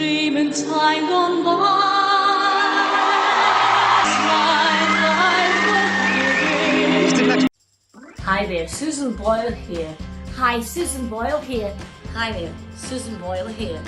dream in time gone by. Hi there, Susan Boyle here. Hi, Susan Boyle here. Hi there, Susan Boyle here.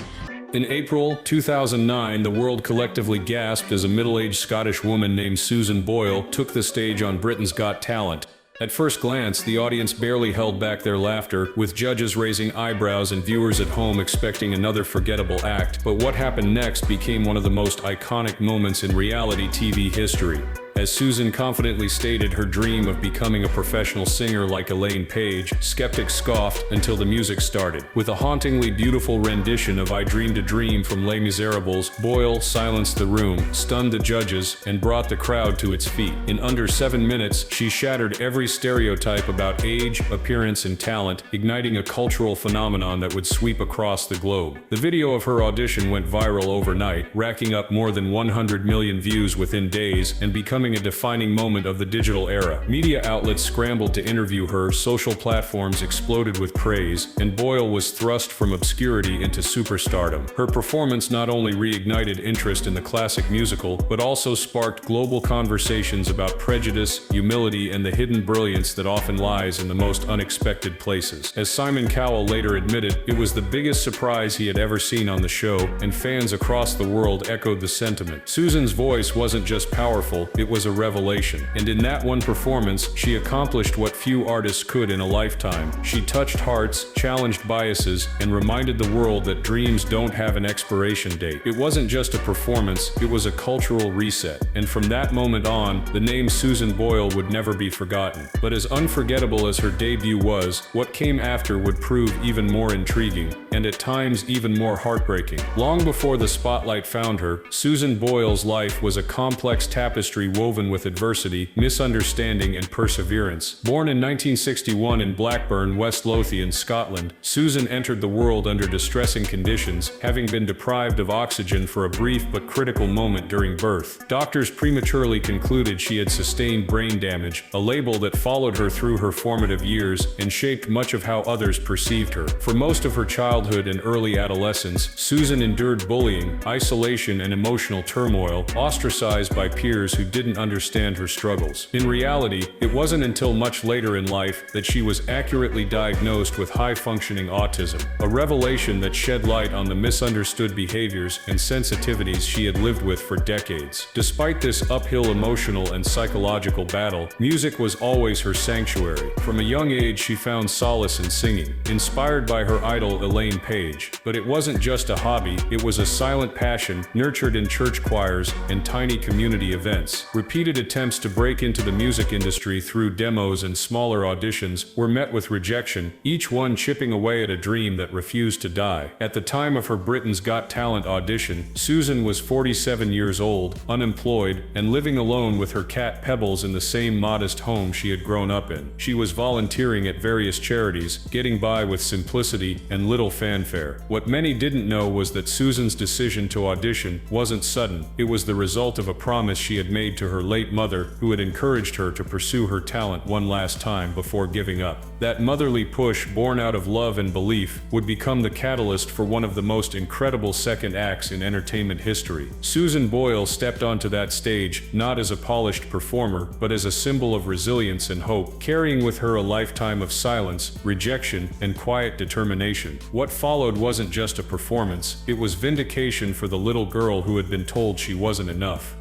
In April 2009, the world collectively gasped as a middle-aged Scottish woman named Susan Boyle took the stage on Britain's Got Talent. At first glance, the audience barely held back their laughter, with judges raising eyebrows and viewers at home expecting another forgettable act. But what happened next became one of the most iconic moments in reality TV history. As Susan confidently stated her dream of becoming a professional singer like Elaine Paige, skeptics scoffed until the music started. With a hauntingly beautiful rendition of I Dreamed a Dream from Les Miserables, Boyle silenced the room, stunned the judges, and brought the crowd to its feet. In under 7 minutes, she shattered every stereotype about age, appearance, and talent, igniting a cultural phenomenon that would sweep across the globe. The video of her audition went viral overnight, racking up more than 100 million views within days and becoming a defining moment of the digital era. Media outlets scrambled to interview her, social platforms exploded with praise, and Boyle was thrust from obscurity into superstardom. Her performance not only reignited interest in the classic musical, but also sparked global conversations about prejudice, humility, and the hidden brilliance that often lies in the most unexpected places. As Simon Cowell later admitted, it was the biggest surprise he had ever seen on the show, and fans across the world echoed the sentiment. Susan's voice wasn't just powerful, it was a revelation. And in that one performance, she accomplished what few artists could in a lifetime. She touched hearts, challenged biases, and reminded the world that dreams don't have an expiration date. It wasn't just a performance, it was a cultural reset. And from that moment on, the name Susan Boyle would never be forgotten. But as unforgettable as her debut was, what came after would prove even more intriguing, and at times even more heartbreaking. Long before the spotlight found her, Susan Boyle's life was a complex tapestry woven with adversity, misunderstanding, and perseverance. Born in 1961 in Blackburn, West Lothian, Scotland, Susan entered the world under distressing conditions, having been deprived of oxygen for a brief but critical moment during birth. Doctors prematurely concluded she had sustained brain damage, a label that followed her through her formative years and shaped much of how others perceived her. For most of her childhood and early adolescence, Susan endured bullying, isolation, and emotional turmoil, ostracized by peers who didn't understand her struggles. In reality, it wasn't until much later in life that she was accurately diagnosed with high-functioning autism, a revelation that shed light on the misunderstood behaviors and sensitivities she had lived with for decades. Despite this uphill emotional and psychological battle, music was always her sanctuary. From a young age, she found solace in singing, inspired by her idol Elaine Paige. But it wasn't just a hobby, it was a silent passion, nurtured in church choirs and tiny community events. Repeated attempts to break into the music industry through demos and smaller auditions were met with rejection, each one chipping away at a dream that refused to die. At the time of her Britain's Got Talent audition, Susan was 47 years old, unemployed, and living alone with her cat Pebbles in the same modest home she had grown up in. She was volunteering at various charities, getting by with simplicity and little fanfare. What many didn't know was that Susan's decision to audition wasn't sudden. It was the result of a promise she had made to her late mother, who had encouraged her to pursue her talent one last time before giving up. That motherly push, born out of love and belief, would become the catalyst for one of the most incredible second acts in entertainment history. Susan Boyle stepped onto that stage, not as a polished performer, but as a symbol of resilience and hope, carrying with her a lifetime of silence, rejection, and quiet determination. What followed wasn't just a performance, it was vindication for the little girl who had been told she wasn't enough.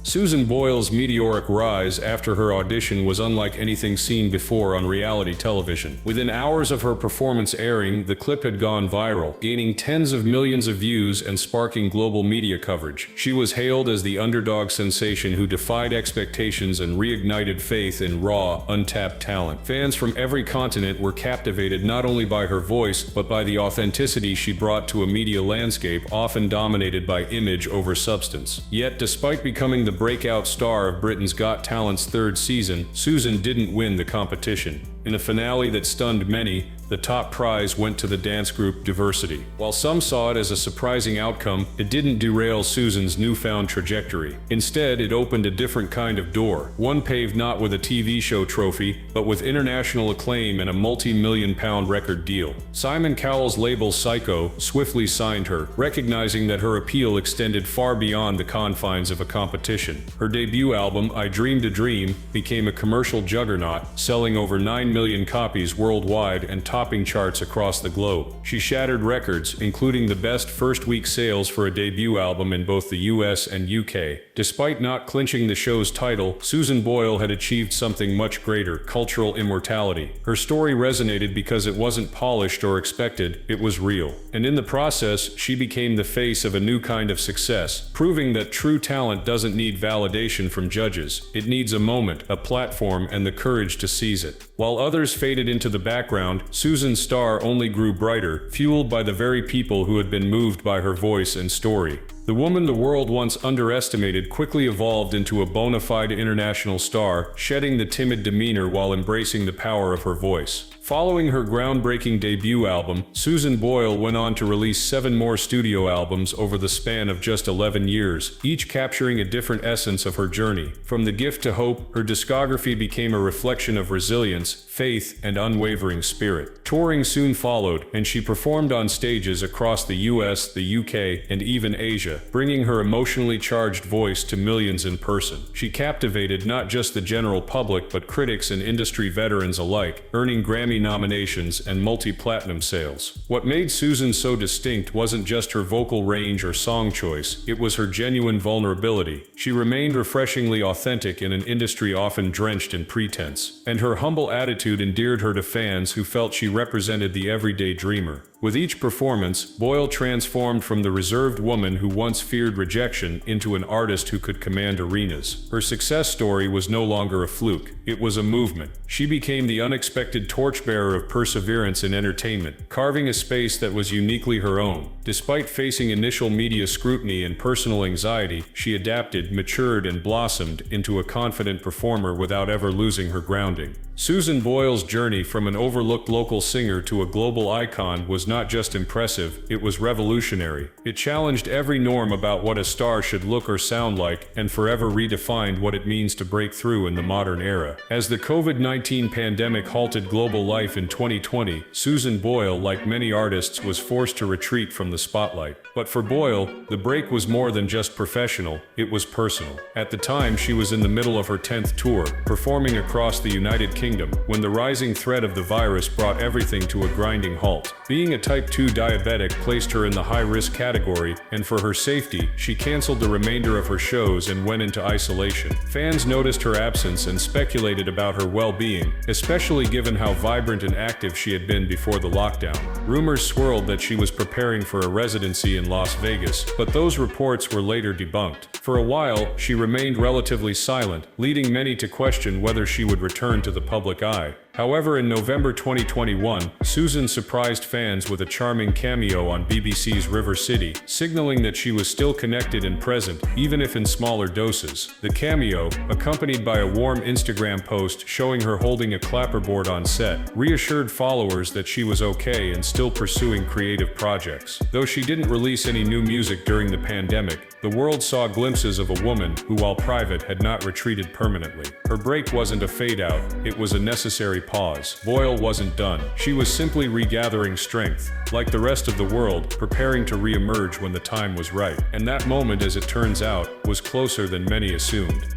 Susan Boyle's meteoric rise after her audition was unlike anything seen before on reality television. Within hours of her performance airing, the clip had gone viral, gaining tens of millions of views and sparking global media coverage. She was hailed as the underdog sensation who defied expectations and reignited faith in raw, untapped talent. Fans from every continent were captivated not only by her voice, but by the authenticity she brought to a media landscape often dominated by image over substance. Yet, despite becoming the breakout star of Britain's Got Talent's third season, Susan didn't win the competition. In a finale that stunned many, The top prize went to the dance group Diversity. While some saw it as a surprising outcome, it didn't derail Susan's newfound trajectory. Instead, it opened a different kind of door, one paved not with a TV show trophy, but with international acclaim and a multi-million-pound record deal. Simon Cowell's label Psycho swiftly signed her, recognizing that her appeal extended far beyond the confines of a competition. Her debut album, I Dreamed a Dream, became a commercial juggernaut, selling over 9 million copies worldwide and topping charts across the globe. She shattered records, including the best first-week sales for a debut album in both the US and UK. Despite not clinching the show's title, Susan Boyle had achieved something much greater: cultural immortality. Her story resonated because it wasn't polished or expected, it was real. And in the process, she became the face of a new kind of success, proving that true talent doesn't need validation from judges. It needs a moment, a platform, and the courage to seize it. While others faded into the background, Susan's star only grew brighter, fueled by the very people who had been moved by her voice and story. The woman the world once underestimated quickly evolved into a bona fide international star, shedding the timid demeanor while embracing the power of her voice. Following her groundbreaking debut album, Susan Boyle went on to release 7 more studio albums over the span of just 11 years, each capturing a different essence of her journey. From The Gift to Hope, her discography became a reflection of resilience, faith, and unwavering spirit. Touring soon followed, and she performed on stages across the US, the UK, and even Asia, bringing her emotionally charged voice to millions in person. She captivated not just the general public but critics and industry veterans alike, earning Grammy nominations and multi-platinum sales. What made Susan so distinct wasn't just her vocal range or song choice, it was her genuine vulnerability. She remained refreshingly authentic in an industry often drenched in pretense, and her humble attitude endeared her to fans who felt she represented the everyday dreamer. With each performance, Boyle transformed from the reserved woman who once feared rejection into an artist who could command arenas. Her success story was no longer a fluke, it was a movement. She became the unexpected torchbearer of perseverance in entertainment, carving a space that was uniquely her own. Despite facing initial media scrutiny and personal anxiety, she adapted, matured, and blossomed into a confident performer without ever losing her grounding. Susan Boyle's journey from an overlooked local singer to a global icon was not just impressive, it was revolutionary. It challenged every norm about what a star should look or sound like, and forever redefined what it means to break through in the modern era. As the COVID-19 pandemic halted global life in 2020, Susan Boyle, like many artists, was forced to retreat from the spotlight. But for Boyle, the break was more than just professional, it was personal. At the time, she was in the middle of her 10th tour, performing across the United Kingdom, when the rising threat of the virus brought everything to a grinding halt. Being a type 2 diabetic placed her in the high-risk category, and for her safety, she canceled the remainder of her shows and went into isolation. Fans noticed her absence and speculated about her well-being, especially given how vibrant and active she had been before the lockdown. Rumors swirled that she was preparing for a residency in Las Vegas, but those reports were later debunked. For a while, she remained relatively silent, leading many to question whether she would return to the public eye. However, in November 2021, Susan surprised fans with a charming cameo on BBC's River City, signaling that she was still connected and present, even if in smaller doses. The cameo, accompanied by a warm Instagram post showing her holding a clapperboard on set, reassured followers that she was okay and still pursuing creative projects. Though she didn't release any new music during the pandemic, the world saw glimpses of a woman who, while private, had not retreated permanently. Her break wasn't a fade-out, it was a necessary pause. Boyle wasn't done. She was simply regathering strength, like the rest of the world, preparing to re-emerge when the time was right. And that moment, as it turns out, was closer than many assumed.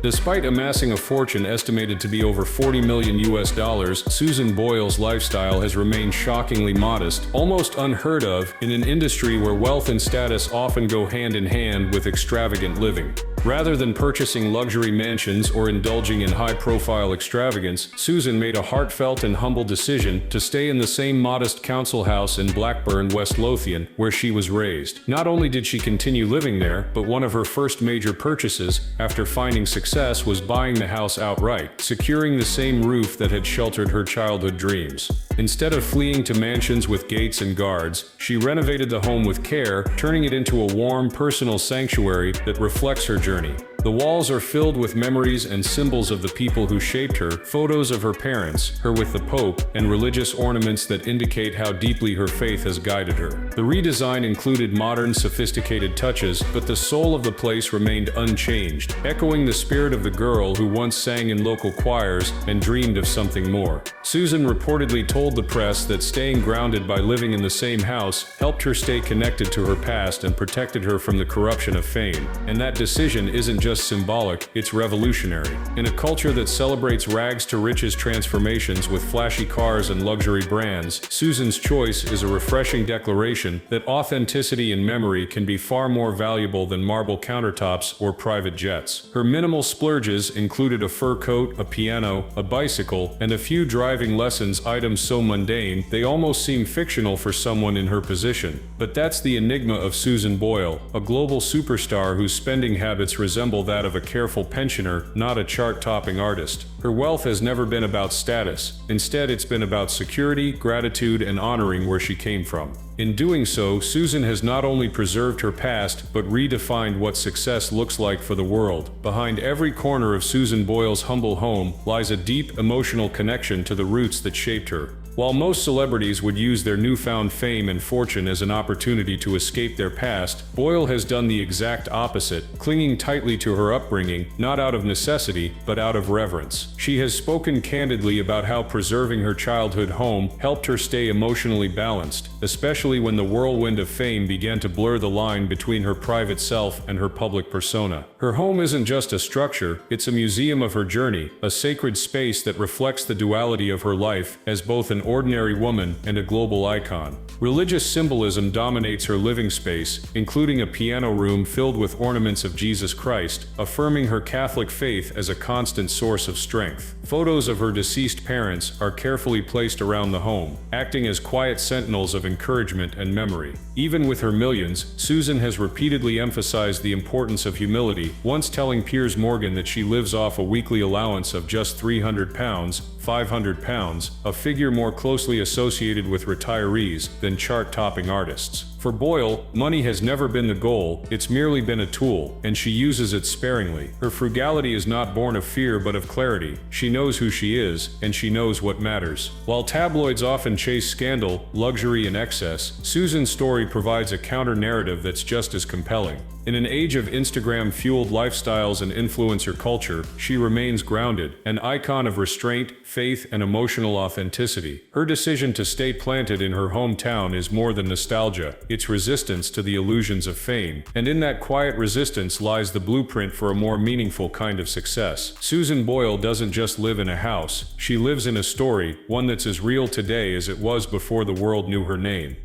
Despite amassing a fortune estimated to be over $40 million, Susan Boyle's lifestyle has remained shockingly modest, almost unheard of, in an industry where wealth and status often go hand in hand with extravagant living. Rather than purchasing luxury mansions or indulging in high-profile extravagance, Susan made a heartfelt and humble decision to stay in the same modest council house in Blackburn, West Lothian, where she was raised. Not only did she continue living there, but one of her first major purchases, after finding success, was buying the house outright, securing the same roof that had sheltered her childhood dreams. Instead of fleeing to mansions with gates and guards, she renovated the home with care, turning it into a warm, personal sanctuary that reflects her journey. The walls are filled with memories and symbols of the people who shaped her, photos of her parents, her with the Pope, and religious ornaments that indicate how deeply her faith has guided her. The redesign included modern, sophisticated touches, but the soul of the place remained unchanged, echoing the spirit of the girl who once sang in local choirs and dreamed of something more. Susan reportedly told the press that staying grounded by living in the same house helped her stay connected to her past and protected her from the corruption of fame. And that decision isn't just symbolic, it's revolutionary. In a culture that celebrates rags to riches transformations with flashy cars and luxury brands, Susan's choice is a refreshing declaration that authenticity and memory can be far more valuable than marble countertops or private jets. Her minimal splurges included a fur coat, a piano, a bicycle, and a few driving lessons, items so mundane they almost seem fictional for someone in her position. But that's the enigma of Susan Boyle, a global superstar whose spending habits resemble that of a careful pensioner, not a chart-topping artist. Her wealth has never been about status. Instead, it's been about security, gratitude, and honoring where she came from. In doing so, Susan has not only preserved her past, but redefined what success looks like for the world. Behind every corner of Susan Boyle's humble home lies a deep, emotional connection to the roots that shaped her. While most celebrities would use their newfound fame and fortune as an opportunity to escape their past, Boyle has done the exact opposite, clinging tightly to her upbringing, not out of necessity, but out of reverence. She has spoken candidly about how preserving her childhood home helped her stay emotionally balanced, especially when the whirlwind of fame began to blur the line between her private self and her public persona. Her home isn't just a structure, it's a museum of her journey, a sacred space that reflects the duality of her life as both an ordinary woman and a global icon. Religious symbolism dominates her living space, including a piano room filled with ornaments of Jesus Christ, affirming her Catholic faith as a constant source of strength. Photos of her deceased parents are carefully placed around the home, acting as quiet sentinels of encouragement and memory. Even with her millions, Susan has repeatedly emphasized the importance of humility, once telling Piers Morgan that she lives off a weekly allowance of just £300, £500, a figure more closely associated with retirees than chart-topping artists. For Boyle, money has never been the goal, it's merely been a tool, and she uses it sparingly. Her frugality is not born of fear but of clarity. She knows who she is, and she knows what matters. While tabloids often chase scandal, luxury, and excess, Susan's story provides a counter-narrative that's just as compelling. In an age of Instagram-fueled lifestyles and influencer culture, she remains grounded, an icon of restraint, faith, and emotional authenticity. Her decision to stay planted in her hometown is more than nostalgia, it's resistance to the illusions of fame. And in that quiet resistance lies the blueprint for a more meaningful kind of success. Susan Boyle doesn't just live in a house, she lives in a story, one that's as real today as it was before the world knew her name.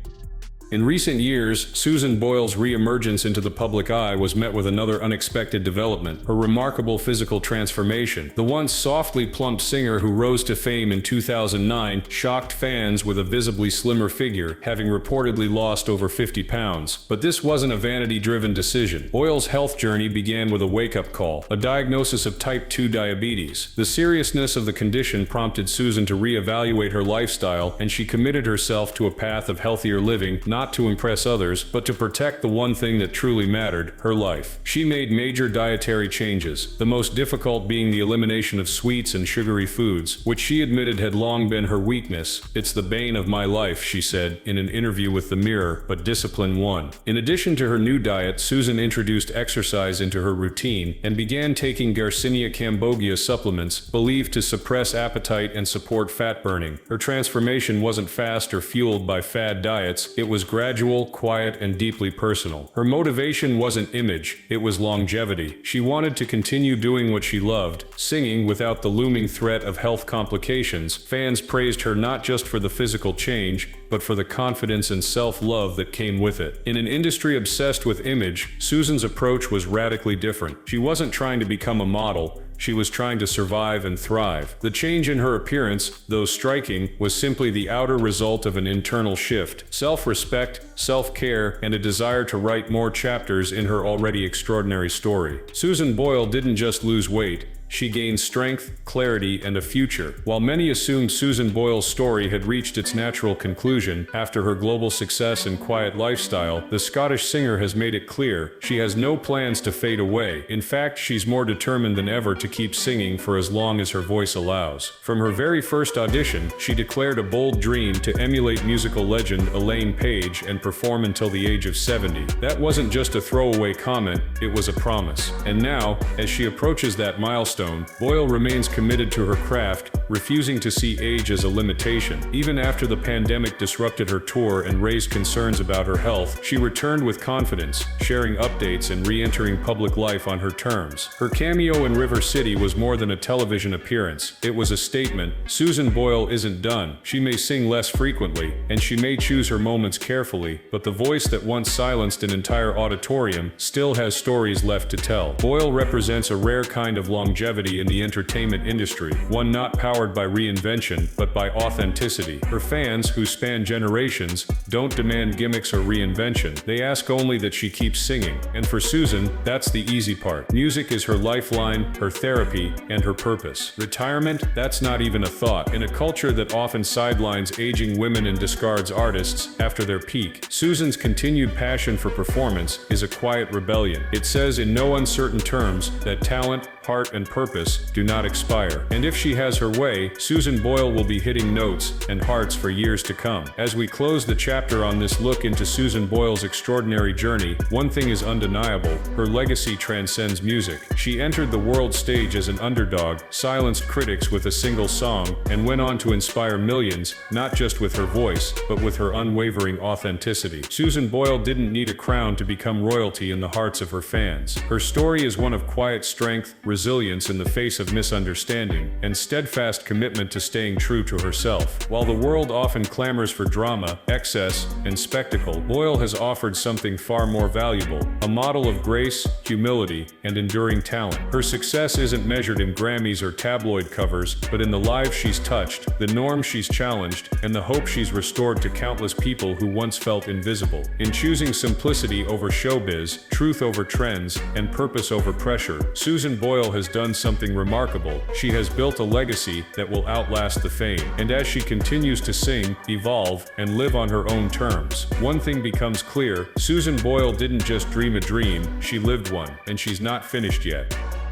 In recent years, Susan Boyle's re-emergence into the public eye was met with another unexpected development, her remarkable physical transformation. The once softly plump singer who rose to fame in 2009 shocked fans with a visibly slimmer figure, having reportedly lost over 50 pounds. But this wasn't a vanity-driven decision. Boyle's health journey began with a wake-up call, a diagnosis of type 2 diabetes. The seriousness of the condition prompted Susan to re-evaluate her lifestyle, and she committed herself to a path of healthier living, not to impress others, but to protect the one thing that truly mattered, her life. She made major dietary changes, the most difficult being the elimination of sweets and sugary foods, which she admitted had long been her weakness. "It's the bane of my life," she said in an interview with The Mirror, but discipline won. In addition to her new diet, Susan introduced exercise into her routine and began taking Garcinia cambogia supplements, believed to suppress appetite and support fat burning. Her transformation wasn't fast or fueled by fad diets, it was gradual, quiet, and deeply personal. Her motivation wasn't image, it was longevity. She wanted to continue doing what she loved, singing without the looming threat of health complications. Fans praised her not just for the physical change, but for the confidence and self-love that came with it. In an industry obsessed with image, Susan's approach was radically different. She wasn't trying to become a model, she was trying to survive and thrive. The change in her appearance, though striking, was simply the outer result of an internal shift. Self-respect, self-care, and a desire to write more chapters in her already extraordinary story. Susan Boyle didn't just lose weight, she gained strength, clarity, and a future. While many assumed Susan Boyle's story had reached its natural conclusion after her global success and quiet lifestyle, the Scottish singer has made it clear she has no plans to fade away. In fact, she's more determined than ever to keep singing for as long as her voice allows. From her very first audition, she declared a bold dream to emulate musical legend Elaine Paige and perform until the age of 70. That wasn't just a throwaway comment, it was a promise. And now, as she approaches that milestone, Boyle remains committed to her craft, refusing to see age as a limitation. Even after the pandemic disrupted her tour and raised concerns about her health, she returned with confidence, sharing updates and re-entering public life on her terms. Her cameo in River City was more than a television appearance. It was a statement. Susan Boyle isn't done. She may sing less frequently, and she may choose her moments carefully, but the voice that once silenced an entire auditorium still has stories left to tell. Boyle represents a rare kind of longevity in the entertainment industry, one not powered by reinvention, but by authenticity. Her fans, who span generations, don't demand gimmicks or reinvention. They ask only that she keeps singing. And for Susan, that's the easy part. Music is her lifeline, her therapy, and her purpose. Retirement? That's not even a thought. In a culture that often sidelines aging women and discards artists after their peak, Susan's continued passion for performance is a quiet rebellion. It says in no uncertain terms that talent, heart, and purpose do not expire. And if she has her way, Susan Boyle will be hitting notes and hearts for years to come. As we close the chapter on this look into Susan Boyle's extraordinary journey, one thing is undeniable: her legacy transcends music. She entered the world stage as an underdog, silenced critics with a single song, and went on to inspire millions, not just with her voice, but with her unwavering authenticity. Susan Boyle didn't need a crown to become royalty in the hearts of her fans. Her story is one of quiet strength, resilience in the face of misunderstanding, and steadfast commitment to staying true to herself. While the world often clamors for drama, excess, and spectacle, Boyle has offered something far more valuable: a model of grace, humility, and enduring talent. Her success isn't measured in Grammys or tabloid covers, but in the lives she's touched, the norms she's challenged, and the hope she's restored to countless people who once felt invisible. In choosing simplicity over showbiz, truth over trends, and purpose over pressure, Susan Boyle has done something remarkable. She has built a legacy that will outlast the fame. And as she continues to sing, evolve, and live on her own terms, one thing becomes clear: Susan Boyle didn't just dream a dream, she lived one, and she's not finished yet.